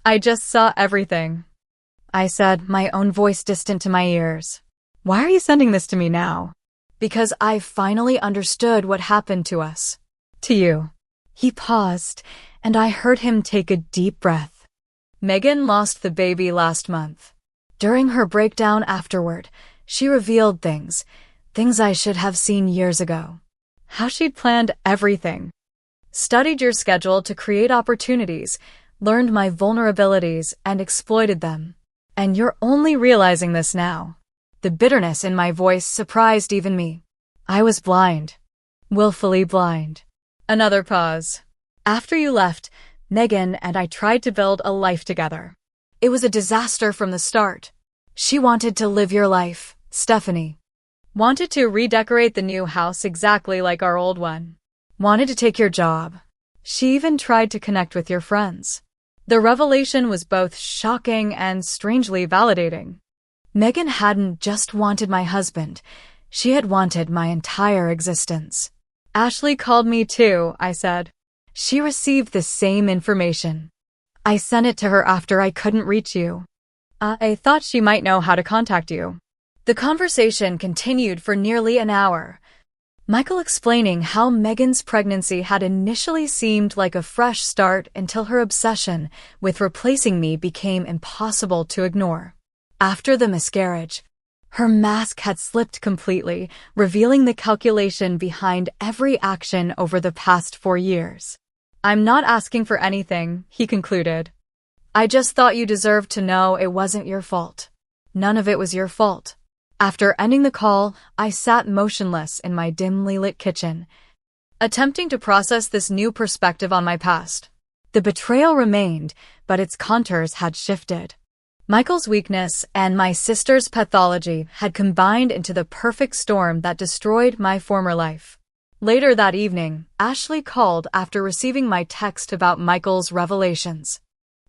I just saw everything," I said, my own voice distant to my ears. "Why are you sending this to me now?" "Because I finally understood what happened to us." "To you." He paused, and I heard him take a deep breath. "Megan lost the baby last month." During her breakdown afterward, she revealed things I should have seen years ago. How she'd planned everything. Studied your schedule to create opportunities, learned my vulnerabilities, and exploited them. And you're only realizing this now. The bitterness in my voice surprised even me. I was blind. Willfully blind. Another pause. "After you left, Megan and I tried to build a life together. It was a disaster from the start. She wanted to live your life, Stephanie. Wanted to redecorate the new house exactly like our old one. Wanted to take your job. She even tried to connect with your friends." The revelation was both shocking and strangely validating. Megan hadn't just wanted my husband. She had wanted my entire existence. "Ashley called me too," I said. "She received the same information. I sent it to her after I couldn't reach you. I thought she might know how to contact you." The conversation continued for nearly an hour, Michael explaining how Megan's pregnancy had initially seemed like a fresh start until her obsession with replacing me became impossible to ignore. After the miscarriage, her mask had slipped completely, revealing the calculation behind every action over the past 4 years. "I'm not asking for anything," he concluded. "I just thought you deserved to know it wasn't your fault. None of it was your fault." After ending the call, I sat motionless in my dimly lit kitchen, attempting to process this new perspective on my past. The betrayal remained, but its contours had shifted. Michael's weakness and my sister's pathology had combined into the perfect storm that destroyed my former life. Later that evening, Ashley called after receiving my text about Michael's revelations.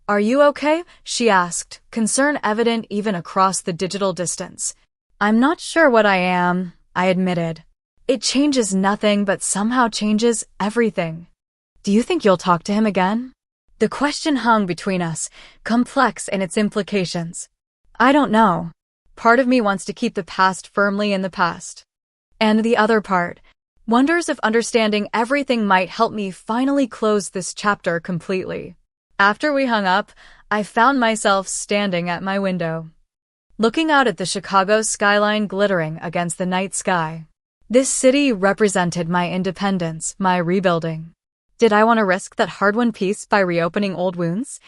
"Are you okay?" she asked, concern evident even across the digital distance. "I'm not sure what I am," I admitted. "It changes nothing but somehow changes everything." "Do you think you'll talk to him again?" The question hung between us, complex in its implications. I don't know. Part of me wants to keep the past firmly in the past. And the other part wonders if understanding everything might help me finally close this chapter completely. After we hung up, I found myself standing at my window, looking out at the Chicago skyline glittering against the night sky. This city represented my independence, my rebuilding. Did I want to risk that hard-won peace by reopening old wounds?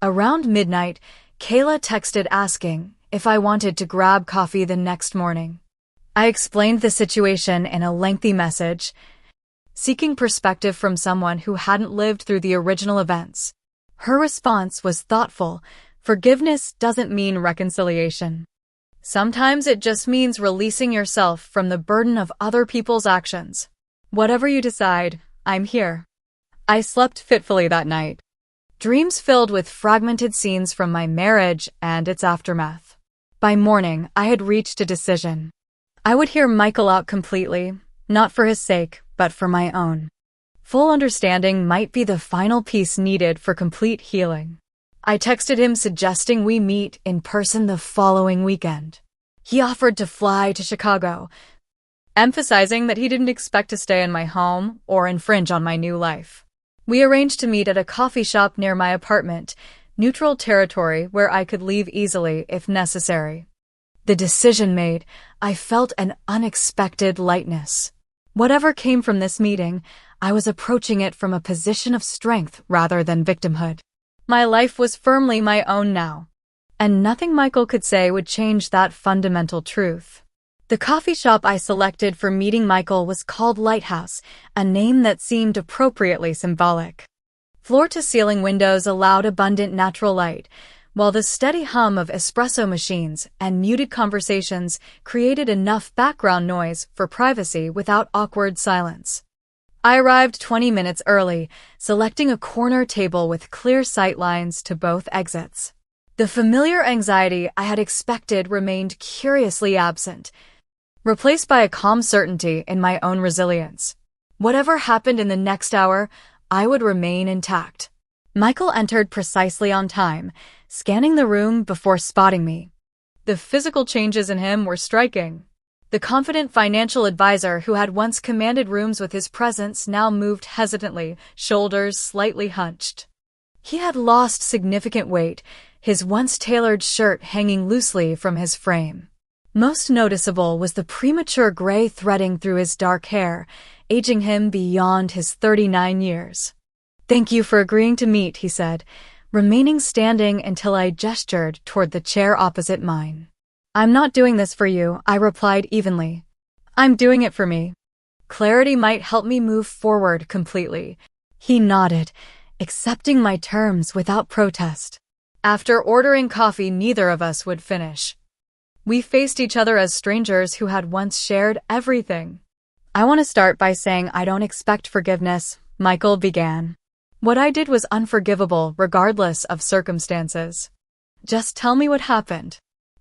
Around midnight, Kayla texted asking if I wanted to grab coffee the next morning. I explained the situation in a lengthy message, seeking perspective from someone who hadn't lived through the original events. Her response was thoughtful. Forgiveness doesn't mean reconciliation. Sometimes it just means releasing yourself from the burden of other people's actions. Whatever you decide, I'm here. I slept fitfully that night, dreams filled with fragmented scenes from my marriage and its aftermath. By morning, I had reached a decision. I would hear Michael out completely, not for his sake, but for my own. Full understanding might be the final piece needed for complete healing. I texted him suggesting we meet in person the following weekend. He offered to fly to Chicago, emphasizing that he didn't expect to stay in my home or infringe on my new life. We arranged to meet at a coffee shop near my apartment, neutral territory where I could leave easily if necessary. The decision made, I felt an unexpected lightness. Whatever came from this meeting, I was approaching it from a position of strength rather than victimhood. My life was firmly my own now, and nothing Michael could say would change that fundamental truth. The coffee shop I selected for meeting Michael was called Lighthouse, a name that seemed appropriately symbolic. Floor-to-ceiling windows allowed abundant natural light, while the steady hum of espresso machines and muted conversations created enough background noise for privacy without awkward silence. I arrived 20 minutes early, selecting a corner table with clear sightlines to both exits. The familiar anxiety I had expected remained curiously absent, replaced by a calm certainty in my own resilience. Whatever happened in the next hour, I would remain intact. Michael entered precisely on time, scanning the room before spotting me. The physical changes in him were striking. The confident financial advisor who had once commanded rooms with his presence now moved hesitantly, shoulders slightly hunched. He had lost significant weight, his once tailored shirt hanging loosely from his frame. Most noticeable was the premature gray threading through his dark hair, aging him beyond his 39 years. "Thank you for agreeing to meet," he said, remaining standing until I gestured toward the chair opposite mine. "I'm not doing this for you," I replied evenly. "I'm doing it for me. Clarity might help me move forward completely." He nodded, accepting my terms without protest. After ordering coffee neither of us would finish. We faced each other as strangers who had once shared everything. "I want to start by saying I don't expect forgiveness," Michael began. "What I did was unforgivable regardless of circumstances. Just tell me what happened."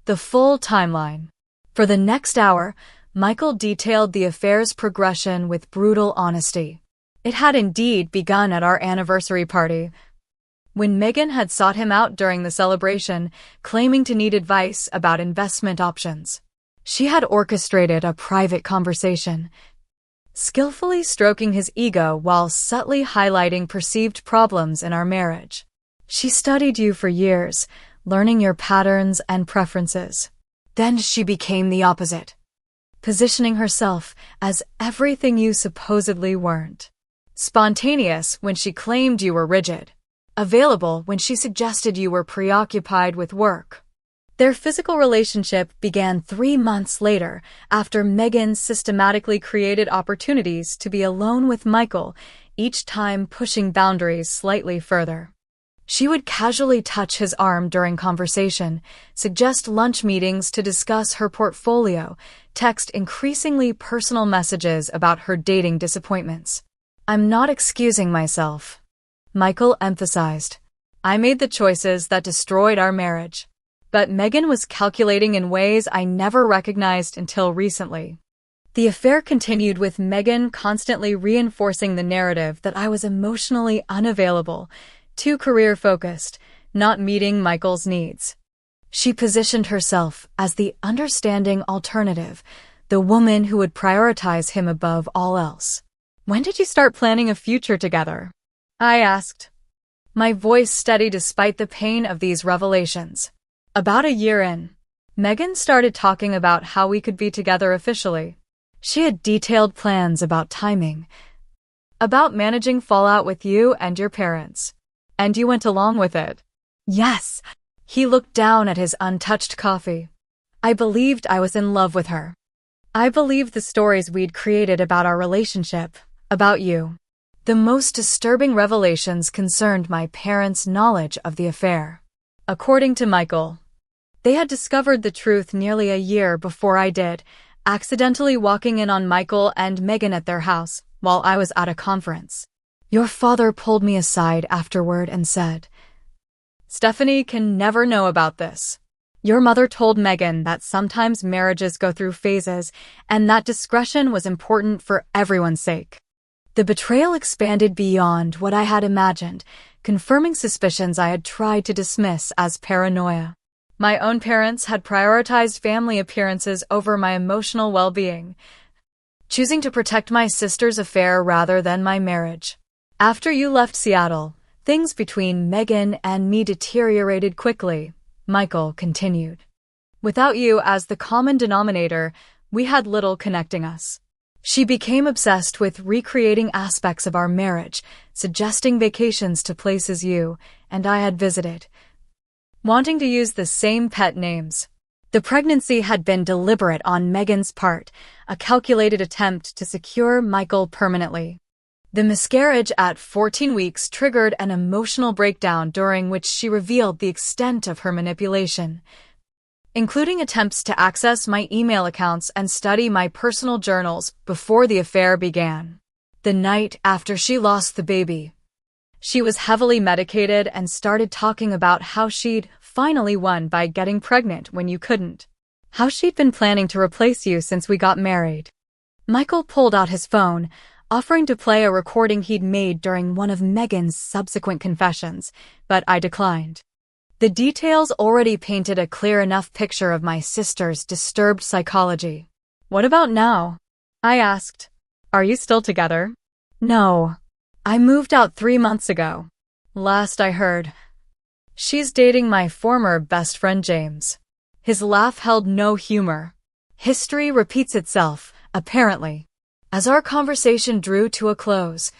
The full timeline. For the next hour, Michael detailed the affair's progression with brutal honesty. It had indeed begun at our anniversary party, when Megan had sought him out during the celebration, claiming to need advice about investment options. She had orchestrated a private conversation, skillfully stroking his ego while subtly highlighting perceived problems in our marriage. "She studied you for years, learning your patterns and preferences. Then she became the opposite, positioning herself as everything you supposedly weren't. Spontaneous when she claimed you were rigid. Available when she suggested you were preoccupied with work." Their physical relationship began 3 months later, after Megan systematically created opportunities to be alone with Michael, each time pushing boundaries slightly further. She would casually touch his arm during conversation, suggest lunch meetings to discuss her portfolio, text increasingly personal messages about her dating disappointments. "I'm not excusing myself," Michael emphasized. "I made the choices that destroyed our marriage." But Megan was calculating in ways I never recognized until recently. The affair continued with Megan constantly reinforcing the narrative that I was emotionally unavailable, too career-focused, not meeting Michael's needs. She positioned herself as the understanding alternative, the woman who would prioritize him above all else. "When did you start planning a future together?" I asked, my voice steady despite the pain of these revelations. "About a year in." Megan started talking about how we could be together officially. She had detailed plans about timing, about managing fallout with you and your parents. "And you went along with it?" "Yes." He looked down at his untouched coffee. "I believed I was in love with her. I believed the stories we'd created about our relationship, about you." The most disturbing revelations concerned my parents' knowledge of the affair. According to Michael, they had discovered the truth nearly a year before I did, accidentally walking in on Michael and Megan at their house while I was at a conference. "Your father pulled me aside afterward and said, 'Stephanie can never know about this. Your mother told Megan that sometimes marriages go through phases and that discretion was important for everyone's sake.'" The betrayal expanded beyond what I had imagined, confirming suspicions I had tried to dismiss as paranoia. My own parents had prioritized family appearances over my emotional well-being, choosing to protect my sister's affair rather than my marriage. After you left Seattle, things between Megan and me deteriorated quickly, Michael continued. Without you as the common denominator, we had little connecting us. She became obsessed with recreating aspects of our marriage, suggesting vacations to places you and I had visited, wanting to use the same pet names. The pregnancy had been deliberate on Megan's part, a calculated attempt to secure Michael permanently. The miscarriage at 14 weeks triggered an emotional breakdown during which she revealed the extent of her manipulation, including attempts to access my email accounts and study my personal journals before the affair began. The night after she lost the baby, she was heavily medicated and started talking about how she'd finally won by getting pregnant when you couldn't. How she'd been planning to replace you since we got married. Michael pulled out his phone, offering to play a recording he'd made during one of Megan's subsequent confessions, but I declined. The details already painted a clear enough picture of my sister's disturbed psychology. What about now? I asked. Are you still together? No. I moved out 3 months ago. Last I heard. She's dating my former best friend James. His laugh held no humor. History repeats itself, apparently. As our conversation drew to a close,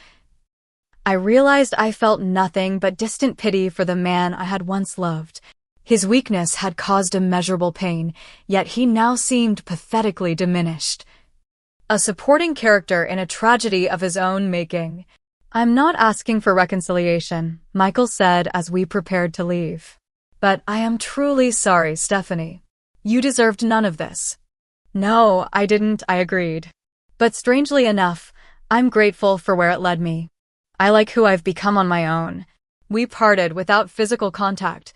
I realized I felt nothing but distant pity for the man I had once loved. His weakness had caused immeasurable pain, yet he now seemed pathetically diminished. A supporting character in a tragedy of his own making. I'm not asking for reconciliation, Michael said as we prepared to leave. But I am truly sorry, Stephanie. You deserved none of this. No, I didn't, I agreed. But strangely enough, I'm grateful for where it led me. I like who I've become on my own. We parted without physical contact.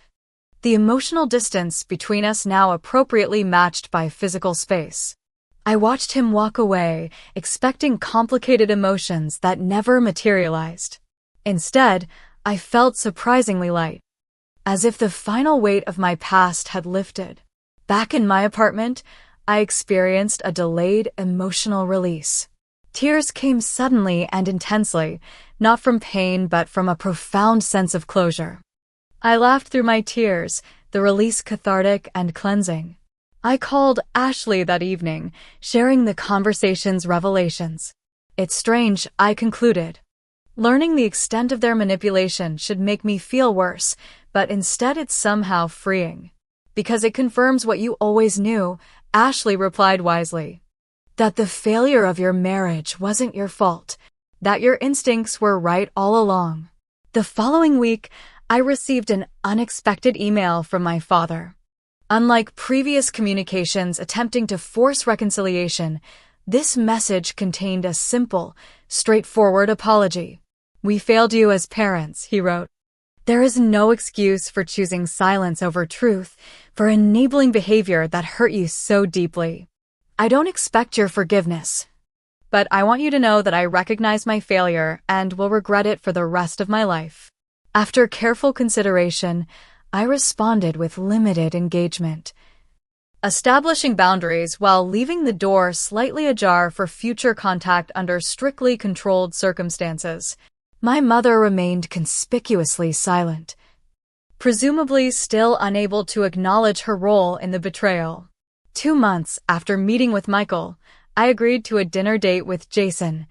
The emotional distance between us now appropriately matched by physical space. I watched him walk away, expecting complicated emotions that never materialized. Instead, I felt surprisingly light, as if the final weight of my past had lifted. Back in my apartment, I experienced a delayed emotional release. Tears came suddenly and intensely, not from pain but from a profound sense of closure. I laughed through my tears, the release cathartic and cleansing. I called Ashley that evening, sharing the conversation's revelations. It's strange, I concluded. Learning the extent of their manipulation should make me feel worse, but instead it's somehow freeing. Because it confirms what you always knew, Ashley replied wisely. That the failure of your marriage wasn't your fault, that your instincts were right all along. The following week, I received an unexpected email from my father. Unlike previous communications attempting to force reconciliation, this message contained a simple, straightforward apology. We failed you as parents, he wrote. There is no excuse for choosing silence over truth, for enabling behavior that hurt you so deeply. I don't expect your forgiveness, but I want you to know that I recognize my failure and will regret it for the rest of my life. After careful consideration, I responded with limited engagement, establishing boundaries while leaving the door slightly ajar for future contact under strictly controlled circumstances. My mother remained conspicuously silent, presumably still unable to acknowledge her role in the betrayal. 2 months after meeting with Michael, I agreed to a dinner date with Jason,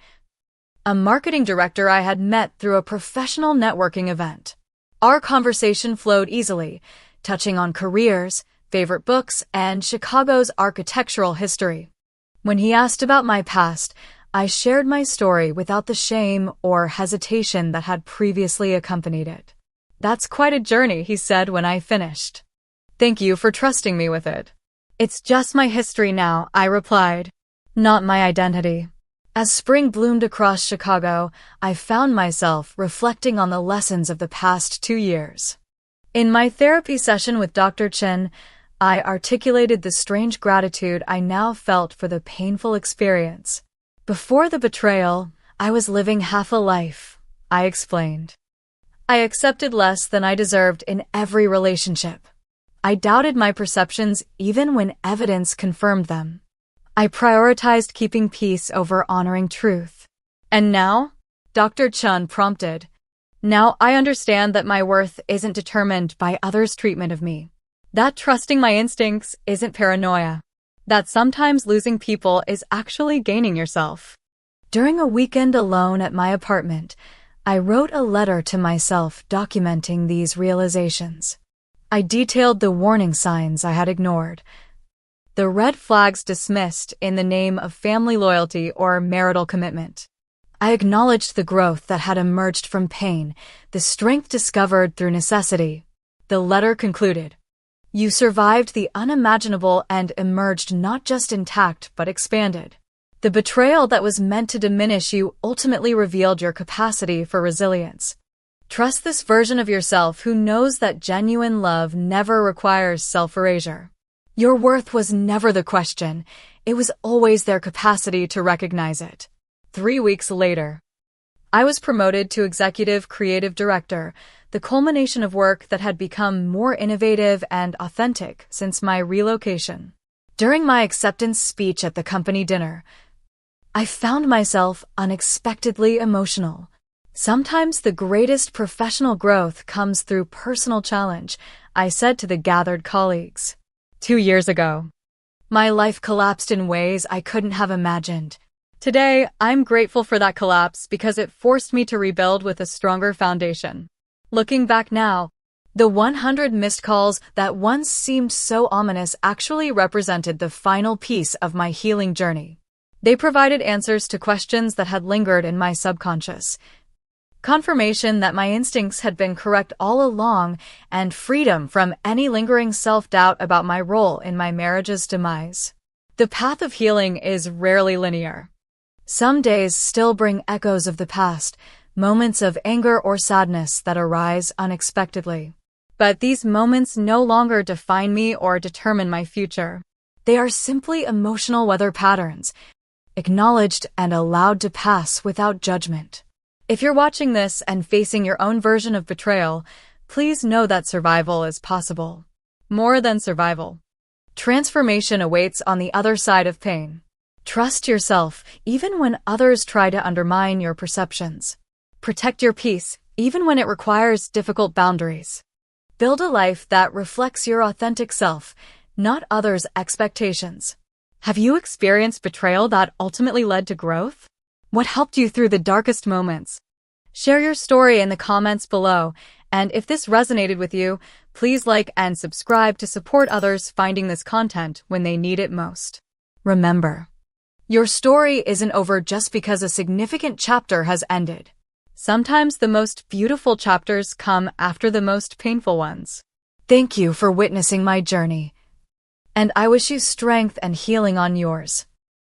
a marketing director I had met through a professional networking event. Our conversation flowed easily, touching on careers, favorite books, and Chicago's architectural history. When he asked about my past, I shared my story without the shame or hesitation that had previously accompanied it. That's quite a journey, he said when I finished. Thank you for trusting me with it. It's just my history now, I replied, not my identity. As spring bloomed across Chicago, I found myself reflecting on the lessons of the past 2 years. In my therapy session with Dr. Chin, I articulated the strange gratitude I now felt for the painful experience. Before the betrayal, I was living half a life, I explained. I accepted less than I deserved in every relationship. I doubted my perceptions even when evidence confirmed them. I prioritized keeping peace over honoring truth. And now? Dr. Chun prompted. Now I understand that my worth isn't determined by others' treatment of me. That trusting my instincts isn't paranoia. That sometimes losing people is actually gaining yourself. During a weekend alone at my apartment, I wrote a letter to myself documenting these realizations. I detailed the warning signs I had ignored, the red flags dismissed in the name of family loyalty or marital commitment. I acknowledged the growth that had emerged from pain, the strength discovered through necessity. The letter concluded, "You survived the unimaginable and emerged not just intact but expanded. The betrayal that was meant to diminish you ultimately revealed your capacity for resilience. Trust this version of yourself who knows that genuine love never requires self-erasure. Your worth was never the question, it was always their capacity to recognize it." 3 weeks later, I was promoted to executive creative director, the culmination of work that had become more innovative and authentic since my relocation. During my acceptance speech at the company dinner, I found myself unexpectedly emotional. Sometimes the greatest professional growth comes through personal challenge, I said to the gathered colleagues. 2 years ago, my life collapsed in ways I couldn't have imagined. Today, I'm grateful for that collapse because it forced me to rebuild with a stronger foundation. Looking back now, the 100 missed calls that once seemed so ominous actually represented the final piece of my healing journey. They provided answers to questions that had lingered in my subconscious, confirmation that my instincts had been correct all along, and freedom from any lingering self-doubt about my role in my marriage's demise. The path of healing is rarely linear. Some days still bring echoes of the past, moments of anger or sadness that arise unexpectedly. But these moments no longer define me or determine my future. They are simply emotional weather patterns, acknowledged and allowed to pass without judgment. If you're watching this and facing your own version of betrayal, please know that survival is possible. More than survival. Transformation awaits on the other side of pain. Trust yourself, even when others try to undermine your perceptions. Protect your peace, even when it requires difficult boundaries. Build a life that reflects your authentic self, not others' expectations. Have you experienced betrayal that ultimately led to growth? What helped you through the darkest moments? Share your story in the comments below, and if this resonated with you, please like and subscribe to support others finding this content when they need it most. Remember, your story isn't over just because a significant chapter has ended. Sometimes the most beautiful chapters come after the most painful ones. Thank you for witnessing my journey, and I wish you strength and healing on yours.